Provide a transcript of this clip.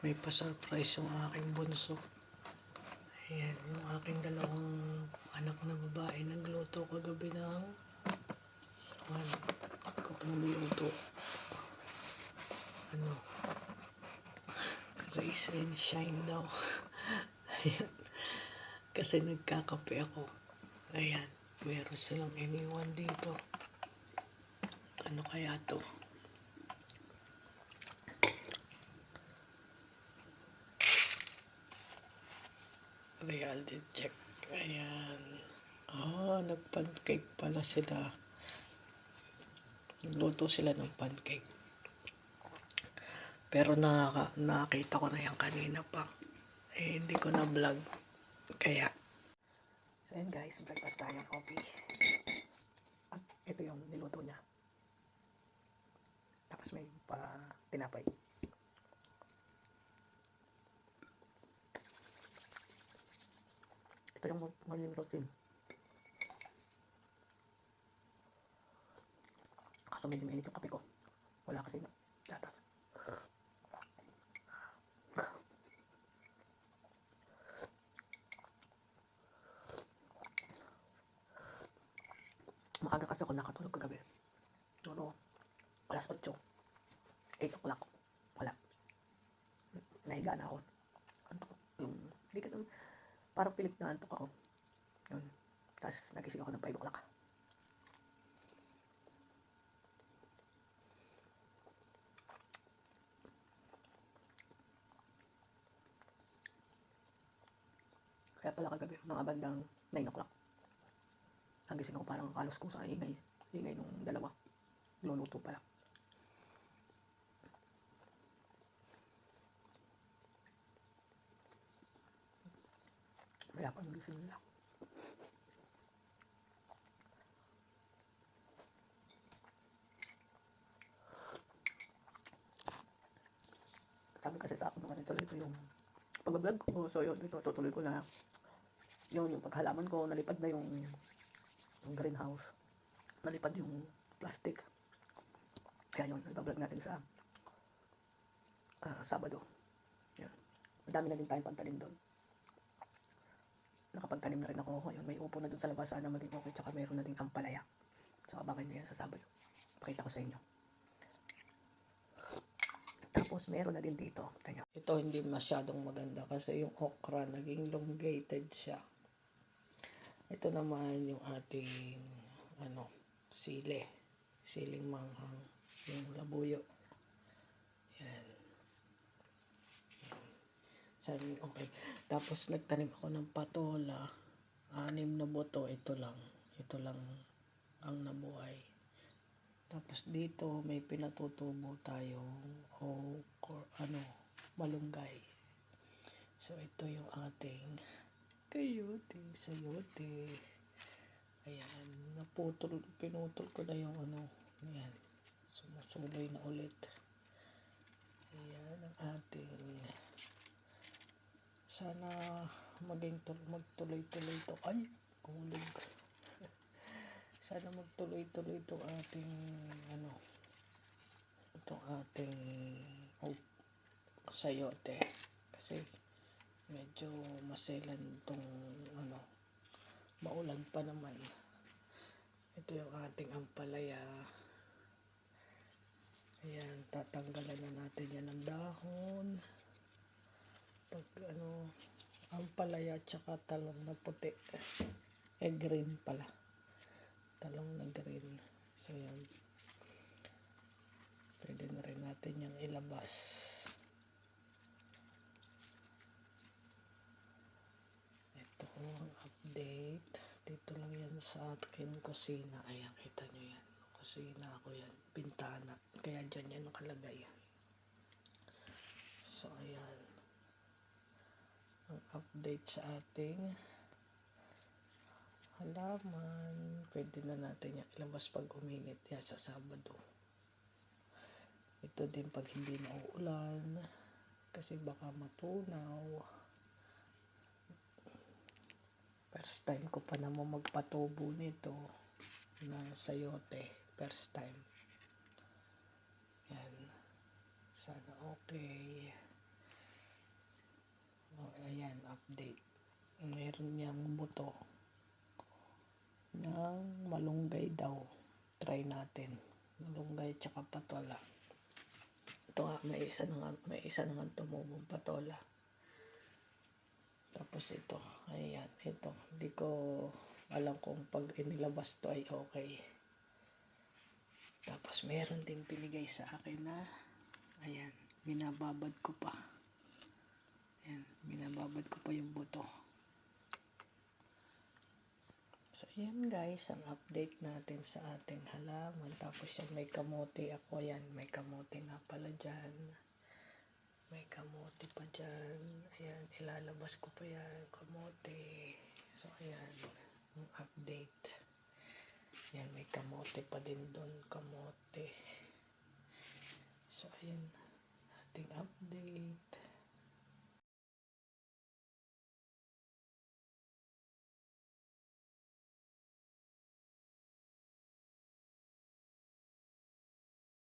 may pa-surprise yung aking bunso. Ayan, yung aking dalawang anak na babae. Nagluto kagabi ng niluto. Rise and shine daw. Ayan. Kasi nagkakape ako. Ayan, meron silang iniwan dito. Ano kaya to? Reality check. Ayan. Nag-pancake pala sila. Nagluto sila ng pancake. Pero nakita ko na yan kanina pa. Hindi ko na vlog. Kaya. So yun guys, breakfast tayo, coffee. At ito yung niluto niya. Tapos may tinapay. Ito yung morning routine. Kaso medyo mainit yung kape ko. Wala kasi gatas. Maaga kasi ako nakatulog kagabi. Ano, alas 8. 8 o'clock. Wala. Nahiga na ako. Antok. Hindi ka naman. Parang pilit na antok ako. Yun. Tapos nagising ako ng 5 o'clock. Kaya pala kagabi, mga bandang 9 o'clock. Nagising ako parang kalos ko sa ingay. Ingay nung dalawa. Luluto pala. Kaya pang gising nila. Sabi kasi sa akin nung tuloy ko yung pag-vlog ko. So yun, ito tutuloy ko na yung paghalaman ko, nalipad na yung greenhouse. Nalipad yung plastic. Kaya yun, iba-vlog natin sa Sabado. Yun. Madami na din tayong pagtanim doon. Nakapagtanim na rin ako. Yun, may upo na doon sa labas. Sana maging okay. Tsaka mayroon na din ampalaya. So abangan nyo yan sa Sabado. Pakita ko sa inyo. Tapos meron na din dito. Kaya, ito hindi masyadong maganda kasi yung okra naging elongated siya. Ito naman yung ating siling manghang, yung labuyo. Yan. Sabi okay. Tapos nagtanim ako ng patola. 6 na boto, ito lang ang nabuhay. Tapos dito may pinatutubo tayong malunggay. So ito yung ating sayote. Ayan, pinutol ko na yung ayan, sumusuloy na ulit. Ayan ang ating, sana magtuloy-tuloy to. Ay, kumulog. Sana magtuloy-tuloy itong ating sayote. Kasi medyo maselan itong maulan pa naman. Ito yung ating ampalaya. Ayan, tatanggalan na natin yan ng dahon. Pag ampalaya tsaka talong na puti. Green pala. Talong na green. So yan. Pwede na rin natin yung ilabas. Ito ang update. Dito lang yan sa akin kusina. Ayan, kita nyo yan. Kusina ako yan. Bintana. Kaya dyan yan nakalagay. So ayan. Ang update sa ating halaman. Pwede na natin yung ilabas pag uminit yan sa Sabado. Ito din pag hindi mauulan. Kasi baka matunaw. First time ko pa naman magpatubo nito na sayote. First time. Yan. Sana okay. Oh, ayan, update. Meron niyang buto ng malunggay daw. Try natin. Malunggay tsaka patola. Ito nga, may isa naman tumubong patola. Tapos ito, ayan, ito. Hindi ko alam kung pag inilabas to ay okay. Tapos meron din binigay sa akin na, ayan, binababad ko pa. Ayan, binababad ko pa yung buto. So, ayan guys, ang update natin sa ating halaman. Tapos yan, may kamote ako. Yan, may kamote nga pala dyan. May kamote pa dyan. Ayan, ilalabas ko pa yan, kamote. So, ayan, ang update. Yan, may kamote pa din doon, kamote. So, ayan, ating update.